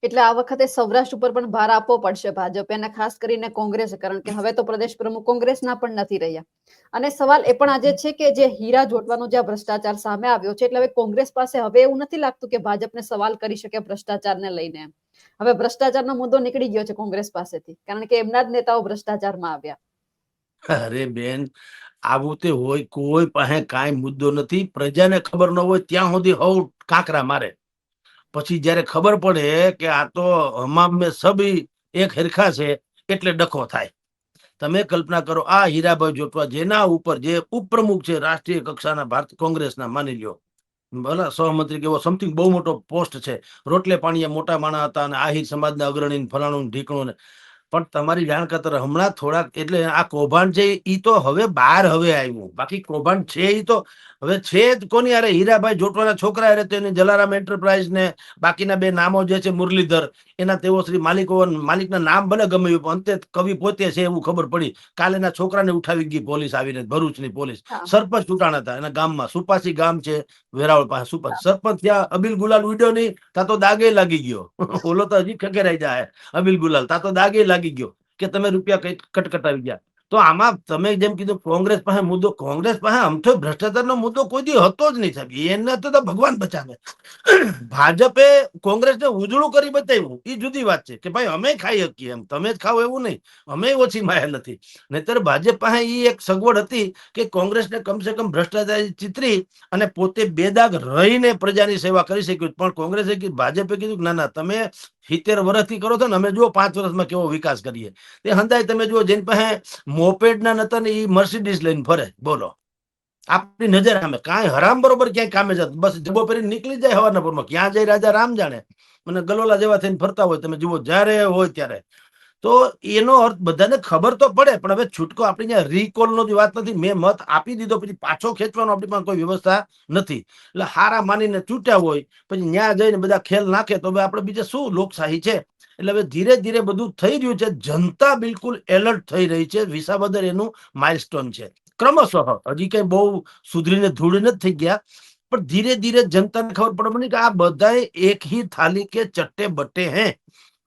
એટલે આ વખતે સૌરાષ્ટ્ર ઉપર પણ ભાર આપવો પડશે ભાજપ અને ખાસ કરીને કોંગ્રેસ, કારણ કે હવે તો પ્રદેશ પ્રમુખ કોંગ્રેસના પણ નથી રહ્યા. અને સવાલ એ પણ આજે છે કે જે હીરા જોડવાનો જે ભ્રષ્ટાચાર સામે આવ્યો છે, એટલે હવે કોંગ્રેસ પાસે હવે એવું નથી લાગતું કે ભાજપને સવાલ કરી શકે ભ્રષ્ટાચારને લઈને. હવે ભ્રષ્ટાચારનો મુદ્દો નીકળી ગયો છે કોંગ્રેસ પાસેથી, કારણ કે એમના જ નેતાઓ ભ્રષ્ટાચારમાં આવ્યા. અરે બેન, આવું તે હોય, કોઈ પાસે કાંઈ મુદ્દો નથી. પ્રજાને ખબર ન હોય ત્યાં સુધી હવ કાંકરા મારે. પછી જયારે ખબર પડે કે આ તો હમામ મેં સબી એક હરખા છે, એટલે ડખો થાય. તમે કલ્પના કરો, આ હીરાભાઈ જોટવા જેના ઉપર જે ઉપપ્રમુખ છે રાષ્ટ્રીય કક્ષાના ભારત કોંગ્રેસના, માની લ્યો ભલે સહમંત્રી કેવો સમથિંગ બહુ મોટો પોસ્ટ છે, રોટલે પાણીએ મોટા માણા હતા અને આહિર સમાજના અગ્રણી ફલાણું ઢીકણું. પણ તમારી જાણ ખાતર હમણાં થોડાક, એટલે આ કૌભાંડ છે એ તો હવે બહાર હવે આવ્યું. બાકી કૌભાંડ છે એ તો હવે છે જ કોની યારે? હીરાભાઈ જોટવાના છોકરા યારે, તેની જલારામ એન્ટરપ્રાઇઝ ને બાકીના બે નામો જે છે મુરલીધર, એના તેઓ શ્રી માલિકના નામ ભલે ગમે પણ અંતે કવિ પોતે છે એવું ખબર પડી. કાલે એના છોકરાને ઉઠાવી ગઈ પોલીસ આવીને, ભરૂચની પોલીસ. સરપંચ ચૂંટાણા હતા એના ગામમાં, સુપાસી ગામ છે વેરાવળ પાસે. સુપાસી સરપંચ ત્યાં અબિલ ગુલાલ ઉડ્યો નહીં, તા તો દાગે લાગી ગયો. ઓલો તો હજી ખકેરાઈ જાય અબિલ ગુલાલ, તા તો દાગે લાગી ગયો કે તમે રૂપિયા કઈ કટકટાવી ગયા. તો આમાં તમે જેમ કીધું કોંગ્રેસ પાસે મુદ્દો, કોંગ્રેસ પાસે આમથો ભ્રષ્ટાચારનો મુદ્દો કોઈ દી હતો જ નહીં સાહેબ. એને તો ભગવાન બચાવે. ભાજપે કોંગ્રેસને ઉજળું કરી બતાવ્યું, એ જુદી વાત છે કે ભાઈ અમે ખાઈ શકીએ, એમ તમે જ ખાઓ એવું નહીં, અમે ઓછી માયા નથી. નહીતર ભાજપ પાસે એ એક સગવડ હતી કે કોંગ્રેસને કમસે કમ ભ્રષ્ટાચાર ચિતરી અને પોતે બેદાગ રહીને પ્રજાની સેવા કરી શક્યું. પણ કોંગ્રેસે ભાજપે કીધું કે ના ના, તમે 70 વર્ષથી કરો છો ને, અમે જુઓ 5 વર્ષમાં કેવો વિકાસ કરીએ. તે હંધાય તમે જુઓ, જેની પાસે મોપેડ ના નતા ને એ મર્સિડીઝ લઈને ફરે. બોલો, આપણી નજર સામે કાંઈ હરામ બરોબર ક્યાંય કામે જતો, બસ જબો પહેરી નીકળી જાય હવારના પોરમાં. ક્યાં જાય રાજા રામ જાણે. મને ગલોલા જેવા થઈને ફરતા હોય, તમે જુઓ જ્યારે હોય ત્યારે. તો એનો અર્થ બધાને ખબર તો પડે, પણ હવે છૂટકો આપણી ત્યાં રીકોલનો જ વાત નથી. મેં મત આપી દીધો પછી પાછો ખેંચવાનો આપણી પાસે કોઈ વ્યવસ્થા નથી. એટલે હારા માનીને ચૂંટ્યા હોય, પછી ન્યા જઈને બધા ખેલ નાખે તો હવે આપણે બીજે શું લોકશાહી છે. એટલે હવે ધીરે ધીરે બધું થઈ રહ્યું છે. જનતા બિલકુલ એલર્ટ થઈ રહી છે. વિસાવદર એનું માઇલસ્ટોન છે. ક્રમશઃ હજી કઈ બહુ સુધરીને ધૂળ નથી થઈ ગયા, પણ ધીરે ધીરે જનતાને ખબર પડે કે આ બધા એક હી થાલી કે ચટ્ટે બટ્ટે હે.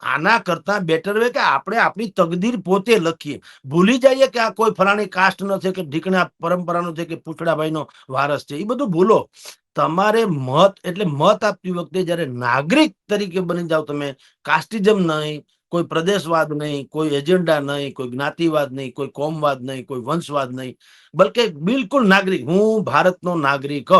આના કરતા બેટર હોય કે આપણે આપણી તકદીર પોતે લખીએ. ભૂલી જઈએ કે આ કોઈ ફલાણી કાસ્ટ નો છે કે ઢીકણા પરંપરાનો છે કે પૂછડાભાઈનો વારસ છે. એ બધું ભૂલો. તમારે મત એટલે મત આપતી વખતે જયારે નાગરિક તરીકે બની જાઓ તમે, કાસ્ટિઝમ નહીં, કોઈ પ્રદેશવાદ નહીં, કોઈ એજન્ડા નહીં, કોઈ જ્ઞાતિવાદ નહીં, કોઈ કોમવાદ નહીં, કોઈ વંશવાદ નહીં, બલકે બિલકુલ નાગરિક, હું ભારતનો નાગરિક,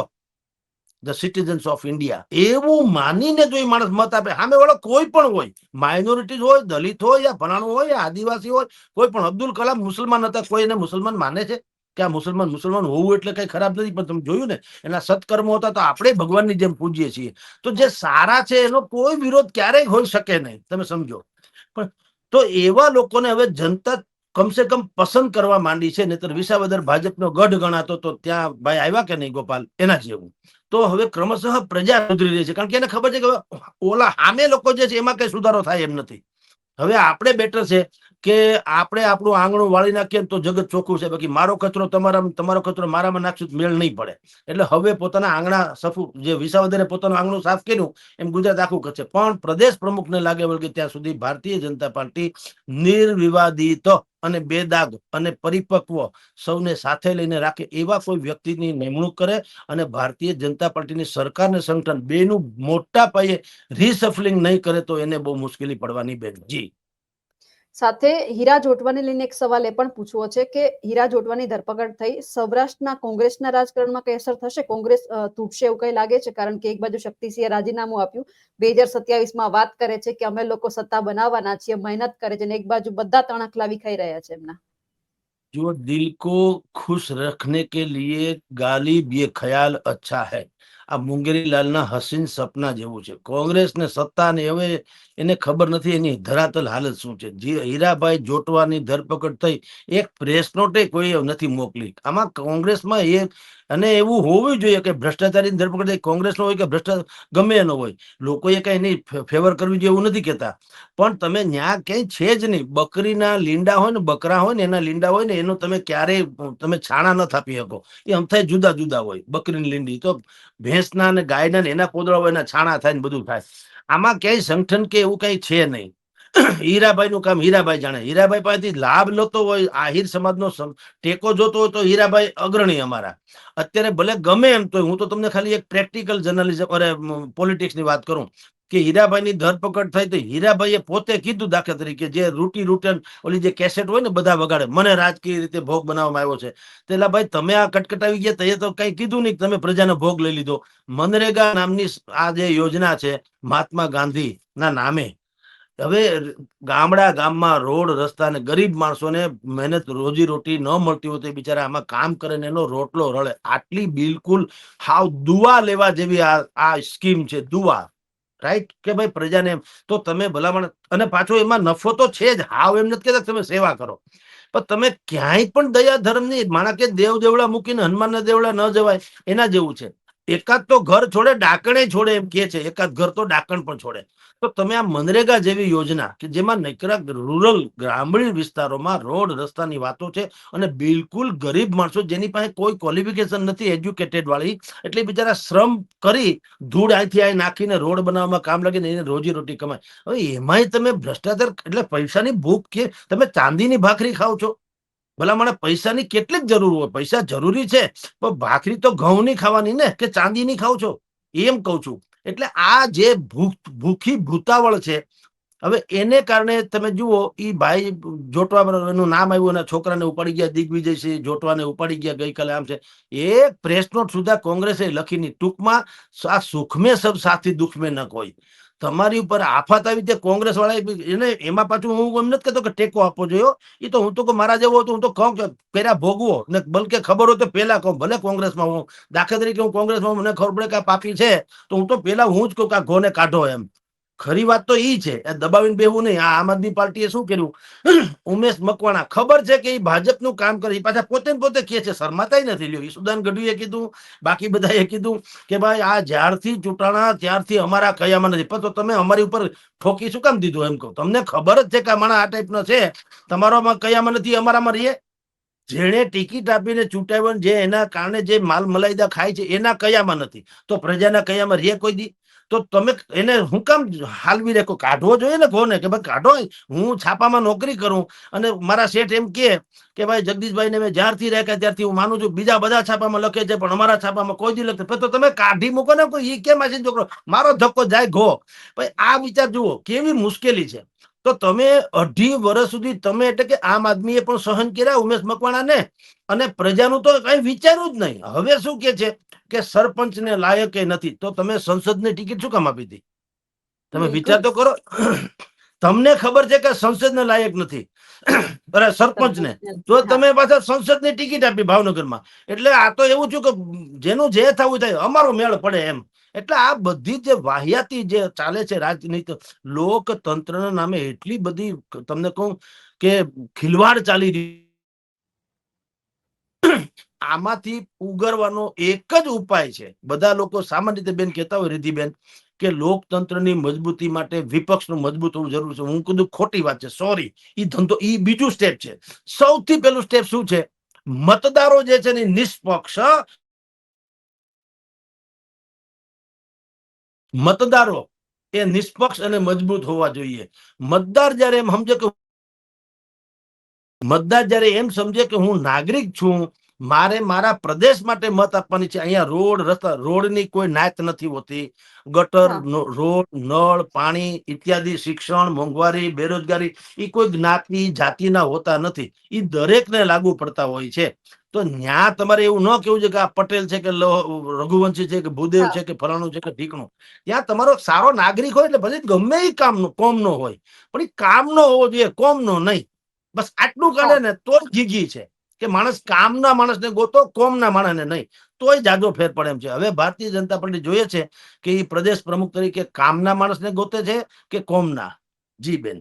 ધ સિટીઝન્સ ઓફ ઇન્ડિયા, એવું માનીને જો એ માણસ મત આપે, સામે વાળો કોઈ પણ હોય, માઇનોરિટી હોય, દલિત હોય, યા ભણાણું હોય, યા આદિવાસી હોય, કોઈ પણ. અબ્દુલ કલામ મુસલમાન હતા, કોઈ એને મુસલમાન માને છે કે આ મુસલમાન હોવું એટલે કઈ ખરાબ નથી, પણ તમે જોયું ને એના સત્કર્મો હતા, તો આપણે ભગવાનની જેમ પૂજીએ છીએ. તો જે સારા છે એનો કોઈ વિરોધ ક્યારેય હોઈ શકે નહીં, તમે સમજો. પણ તો એવા લોકોને હવે જનતા કમસે કમ પસંદ કરવા માંડી છે. નહીતર વિસાવદર ભાજપનો ગઢ ગણાતો તો ત્યાં ભાઈ આવ્યા કે નહીં ગોપાલ, એના જેવું. તો હવે ક્રમશઃ પ્રજા સુધરી રહી છે, કારણ કે એને ખબર છે કે ઓલા સામે લોકો જે છે એમાં કઈ સુધારો થાય એમ નથી. હવે આપણે બેટર છે કે આપણે આપણું આંગણું વાળી નાખીએ તો જગત ચોખ્ખું છે. બાકી મારો કચરો તમારો કચરો મારામાં નાખશું મેળ નહીં પડે. એટલે હવે પોતાના આંગણા સફુ, જે વિસાવદરે પોતાનું આંગણું સાફ કર્યું એમ ગુજરાત આખું કરશે. પણ પ્રદેશ પ્રમુખને લાગે વળગે ત્યાં સુધી ભારતીય જનતા પાર્ટી નિર્વિવાદિત અને બેદાગ અને પરિપક્વ સૌને સાથે લઈને રાખે એવા કોઈ વ્યક્તિની નિમણૂક કરે અને ભારતીય જનતા પાર્ટીની સરકાર અને સંગઠન બેનું મોટા પાયે રીસફલિંગ નહીં કરે તો એને બહુ મુશ્કેલી પડવાની બેન. જી સાથે હીરા જોટવાને લઈને એક સવાલ એ પણ પૂછવો છે કે હીરા જોટવાની ધરપકડ થઈ, સૌરાષ્ટ્રના કોંગ્રેસના રાજકારણમાં કઈ અસર થશે? કોંગ્રેસ તૂટશે એવું કઈ લાગે છે? કારણ કે એક બાજુ શક્તિસિંહે રાજીનામું આપ્યું, 2027 વાત કરે છે કે અમે લોકો સત્તા બનાવવાના છીએ, મહેનત કરે છે, અને એક બાજુ બધા તણખલાવી ખાઈ રહ્યા છે એમના. जो दिल को खुश रखने के लिए गालिब ये ख्याल अच्छा है. આ મુંગેરી લાલના હસીન સપના જેવું છે. કોંગ્રેસને સત્તા ને હવે એને ખબર નથી એની ધરાતલ હાલત શું છે. જે હીરાભાઈ જોટવાની ધરપકડ થઈ, એક પ્રેસ નોટે કોઈ નથી મોકલી. આમાં કોંગ્રેસમાં એ, અને એવું હોવું જોઈએ કે ભ્રષ્ટાચારી ધરપકડ કોંગ્રેસનો હોય કે ભ્રષ્ટાચાર ગમે એનો હોય, લોકોએ કઈ એની ફેવર કરવી જોઈએ એવું નથી કેતા. પણ તમે ન્યા ક્યાંય છે જ નહીં. બકરીના લીંડા હોય ને, બકરા હોય ને, એના લીંડા હોય ને, એનો તમે ક્યારેય તમે છાણા ન થાપી શકો. એ અમથાય જુદા જુદા હોય. બકરીની લીંડી તો ભેંસના અને ગાયના ને એના પોદળા હોય, એના છાણા થાય ને બધું થાય. આમાં ક્યાંય સંગઠન કે એવું કઈ છે નહીં. હીરાભાઈ નું કામ હીરાભાઈ જાણે. હીરાભાઈ પાસેથી લાભ લેતો હોય, આહિર સમાજનો ટેકો જોતો હોય તો હીરાભાઈ અગ્રણી અમારા. અત્યારે ભલે ગમે એમ તો હું તો તમને ખાલી એક પ્રેક્ટિકલ જર્નલિઝમ અરે પોલિટિક્સ ની વાત કરું કે હીરાભાઈ ની ધરપકડ થઈ તો હીરાભાઈએ પોતે કીધું, દાખલા તરીકે જે રૂટન ઓલી જે કેસેટ હોય ને બધા વગાડે, મને રાજકીય રીતે ભોગ બનાવવામાં આવ્યો છે. તેલા ભાઈ તમે આ કટકટાવી ગયા તો એ તો કઈ કીધું નહીં, તમે પ્રજાનો ભોગ લઈ લીધો. મનરેગા નામની આ જે યોજના છે મહાત્મા ગાંધી ના નામે, હવે ગામમાં રોડ રસ્તા ને ગરીબ માણસોને મહેનત રોજી રોટી ન મળતી હોય તો બિચારા આમાં કામ કરે ને એનો રોટલો રળે. આટલી બિલકુલ હાવ દુવા લેવા જેવી આ સ્કીમ છે, દુવા. રાઈટ કે ભાઈ પ્રજાને તો તમે ભલામણ, અને પાછો એમાં નફો તો છે જ. હાવ એમ નથી કહેતા તમે સેવા કરો, પણ તમે ક્યાંય પણ દયા ધર્મ ની માણા કે દેવ દેવડા મૂકીને હનુમાનના દેવડા ન જવાય, એના જેવું છે. એકાદ તો ઘર છોડે ડાકણે છોડે એમ કે છે, એકાદ ઘર તો ડાકણ પણ છોડે. તો તમે આ મનરેગા જેવી યોજના કે જેમાં નકરા રૂરલ ગ્રામીણ વિસ્તારોમાં રોડ રસ્તાની વાતો છે, અને બિલકુલ ગરીબ માણસો જેની પાસે કોઈ ક્વોલિફિકેશન નથી એજ્યુકેટેડ વાળી, એટલે બિચારા શ્રમ કરી ધૂળ અહીંથી અહીં નાખીને રોડ બનાવવામાં કામ લાગીને એને રોજી રોટી કમાય. હવે એમાંય તમે ભ્રષ્ટાચાર, એટલે પૈસાની ભૂખ કે તમે ચાંદીની ભાખરી ખાવ છો. ભલા મને પૈસાની કેટલીક જરૂર હોય, પૈસા જરૂરી છે, પણ ભાખરી તો ઘઉંની ખાવાની ને કે ચાંદીની ખાવ છો, એમ કઉ છું. એટલે આ જે ભૂખી ભૂતાવળ છે, હવે એને કારણે તમે જુઓ એ ભાઈ જોટવા એનું નામ આવ્યું, એના છોકરાને ઉપાડી ગયા, દિગ્વિજયસિંહ જોટવાને ઉપાડી ગયા ગઈકાલે. આમ છે એક પ્રેસ નોટ સુધા કોંગ્રેસે લખીની. ટૂંકમાં આ સુખ મેં સબ સાથી દુઃખ મેં ન કોઈ. તમારી ઉપર આફત આવી તે કોંગ્રેસ વાળા એને, એમાં પાછું હું એમ નથી કહેતો કે ટેકો આપવો જોઈએ, એ તો હું તો મારા જેવો હતો હું તો કહું કે પેલા ભોગવો ને, બલકે ખબર હોય તો પેલા કહું. ભલે કોંગ્રેસમાં હું દાખલા તરીકે હું કોંગ્રેસમાં મને ખબર પડે કે આ પાપી છે તો હું તો પેલા હું જ કહું કે આ ઘોને કાઢો એમ. ખરી વાત તો ઈ છે, દબાવીને બેહવું નહીં. આ આમ આદમી પાર્ટીએ શું કર્યું, ઉમેશ મકવાણા ખબર છે કે એ ભાજપનું કામ કરે, એ પાછા પોતે કહે છે, શરમાતાય નથી લ્યો. ઈસુદાન ગઢવીએ કીધું, બાકી બધાએ કીધું કે ભાઈ આ જ્યારથી ચૂંટાણા ત્યારથી અમારા કયામાં નથી, પણ તો તમે અમારી ઉપર ઠોકી શું કામ દીધું એમ કહું. તમને ખબર જ છે કે માણસ આ ટાઈપનો છે, તમારામાં કયામાં નથી, અમારામાં રહીએ. જેને ટિકિટ આપીને ચૂંટાવ્યો, જે એના કારણે જે માલ મલાઈદા ખાય છે એના કયામાં નથી, તો પ્રજાના કયામાં રે કોઈ દી? તો તમે એને હું કામ હાલવી રેખો? કાઢવો જોઈએ ને કોને, કે ભાઈ કાઢો. હું છાપામાં નોકરી કરું અને મારા શેઠ એમ કે ભાઈ જગદીશભાઈ ને મેં જ્યારથી રાખ્યા ત્યારથી હું માનું છું, બીજા બધા છાપામાં લખે છે પણ અમારા છાપામાં કોઈ દી લખે, તો તમે કાઢી મૂકો ને. કોઈ ઈ કેમ હશે છોકરો, મારો ધક્કો જાય ઘો. ભાઈ આ વિચાર જુઓ કેવી મુશ્કેલી છે. તો તમે 2.5 વર્ષ સુધી તમે, એટલે કે આમ આદમીએ પણ સહન કર્યા ઉમેશ મકવાણા ને, અને પ્રજાનું તો કઈ વિચાર્યું જ નહીં. હવે શું કે છે કે સરપંચ ને લાયક નથી, તો તમે સંસદની ટિકિટ શું કામ આપી હતી? તમે વિચાર તો કરો. તમને ખબર છે કે સંસદને લાયક નથી, સરપંચ ને, તો તમે પાછા સંસદની ટિકિટ આપી ભાવનગરમાં. એટલે આ તો એવું થયું કે જેનું જે થવું થાય અમારો મેળ પડે એમ. એટલે આ બધી જે વાહિયાતી જે ચાલે છે રાજનીતિ, લોકતંત્રના નામે એટલી બધી તમને કહું કે ખિલવાડ ચાલી રહી. આમાંથી ઉગરવાનો એક જ ઉપાય છે. બધા લોકો સામાન્ય રીતે બેન કહેતા હોય, રિધિબેન, કે લોકતંત્રની મજબૂતી માટે વિપક્ષનું મજબૂત હોવું જરૂરી છે. હું કીધું ખોટી વાત છે, સોરી. ઈ ધંધો, ઈ બીજું સ્ટેપ છે. સૌથી પહેલું સ્ટેપ શું છે? મતદારો જે છે ને નિષ્પક્ષ, મતદારો એ નિષ્પક્ષ અને મજબૂત હોવા જોઈએ. મતદાર જયારે એમ સમજે કે એમ સમજે કે હું નાગરિક છું, મારે મારા પ્રદેશ માટે મત આપવાની છે. અહીંયા રોડ રસ્તા, રોડની કોઈ નાત નથી હોતી, ગટર, રોડ, નળ, પાણી ઇત્યાદિ, શિક્ષણ, મોંઘવારી, બેરોજગારી, એ કોઈ જ્ઞાતિ જાતિના હોતા નથી, એ દરેકને લાગુ પડતા હોય છે. તો ન્યા તમારે એવું ન કેવું છે કે આ પટેલ છે કે રઘુવંશી છે કે ભૂદેવ છે કે ફલાણું છે કે ઢીકણું. ત્યાં તમારો સારો નાગરિક હોય એટલે ભલે ગમે એ કોમનો હોય, પણ એ કામનો હોવો જોઈએ, કોમનો નહીં. બસ આટલું કરે ને તો જીગી છે કે માણસ કામના માણસને ગોતો, કોમના માણસને નહીં, તોય જાજો ફેર પડે એમ છે. હવે ભારતીય જનતા પાર્ટી જોઈએ છે કે એ પ્રદેશ પ્રમુખ તરીકે કામના માણસને ગોતે છે કે કોમના? જી બેન.